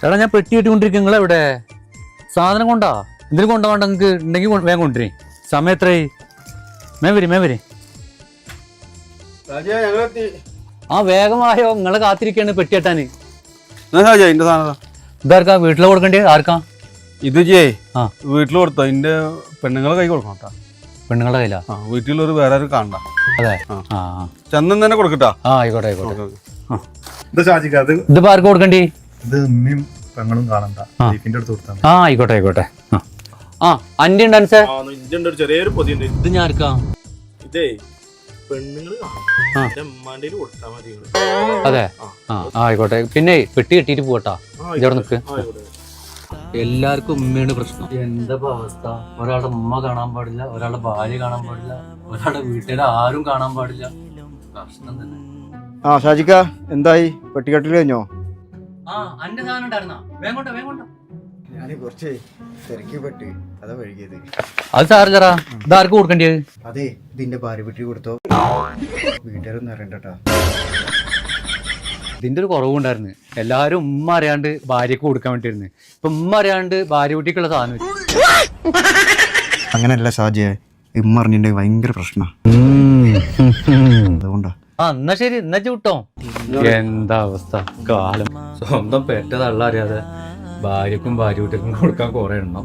എടാ ഞാൻ പെട്ടി കെട്ടിക്കൊണ്ടിരിക്കും. നിങ്ങളെവിടെ സാധനം കൊണ്ടാ? എന്തിനും കൊണ്ടുപോകണ്ട, നിങ്ങൾക്ക് ഉണ്ടെങ്കിൽ വേഗം കൊണ്ടുവരും. സമയം എത്രയായി? മേവരി ആ വേഗമായോ? നിങ്ങളെ കാത്തിരിക്കാണ് പെട്ടി കെട്ടാന്. ഇതാർക്കാ വീട്ടില് കൊടുക്കണ്ടേ? ആർക്കാ ഇത്? വീട്ടിൽ കൊടുത്തോ? എന്റെ പെണ്ണുങ്ങളെ കൈ കൊടുക്കണം കേട്ടാ. പെണ്ണുങ്ങളുടെ കയ്യിലാ? വീട്ടിലൊരു വേറെ കാണണ്ട. അതെ. ചന്ദൻ തന്നെ കൊടുക്കട്ടാ. ആയിക്കോട്ടെ. ഇതിപ്പോ ആർക്ക് കൊടുക്കണ്ടേ? ഇത് ഉമ്മയും പെങ്ങളും കാണണ്ട. ആയിക്കോട്ടെ. അന്റെ ഉണ്ട് അൻസേ? ചെറിയൊരു പൊതിയുണ്ട്. ഇത് ഞാൻ ആർക്കാ? ഇതേ പെണ്ണുങ്ങള് കൊടുത്താ മതി. അതെ. ആയിക്കോട്ടെ. പിന്നെ പെട്ടി കെട്ടിട്ട് പോട്ടാ. ഇതോടെ നിക്ക്. എല്ലാവർക്കും ഉമ്മയാണ് പ്രശ്നം. എന്താ അവസ്ഥ? ഒരാളുടെ ഉമ്മ കാണാൻ പാടില്ല, ഒരാളുടെ ഭാര്യ കാണാൻ പാടില്ല, ഒരാളുടെ വീട്ടുകാരെ ആരും കാണാൻ പാടില്ല. പ്രശ്നം തന്നെ. ഷാജിക്ക എന്തായി? പെട്ടിക്കെട്ടിൽ കഴിഞ്ഞോ? അന്റെ സാധനം ഉണ്ടായിരുന്നാ? വേഗോണ്ട. ഞാൻ കുറച്ച് തിരക്കി പെട്ട് അതാ വഴുകിയത്. അത് സാറില്ലറാ. ഇതാർക്ക് കൊടുക്കണ്ടേ? അതെ, ഇതിന്റെ ഭാര്യ പെട്ടി കൊടുത്തോ? വീട്ടുകാരൊന്നും അറിയണ്ടട്ടാ. ഇതിന്റെ ഒരു കുറവുണ്ടായിരുന്നു. എല്ലാരും ഉമ്മ അറിയാണ്ട് ഭാര്യക്ക് കൊടുക്കാൻ വേണ്ടിയിരുന്നു. ഇപ്പൊ ഉമ്മ അറിയാണ്ട് ഭാര്യ കുട്ടിക്കുള്ള സാധനം. അങ്ങനെയല്ല ഷാജിയെ, ഇമ്മ അറിഞ്ഞിട്ടുണ്ടെങ്കിൽ ഭയങ്കര പ്രശ്നം. അതുകൊണ്ടാ. എന്നാ ശരി, എന്നാ വിട്ടോ. എന്താ അവസ്ഥ? കാലം സ്വന്തം പെറ്റ തള്ള അറിയാതെ ഭാര്യക്കും ഭാര്യ കുട്ടിക്കും കൊടുക്കാൻ കുറെ എണ്ണം.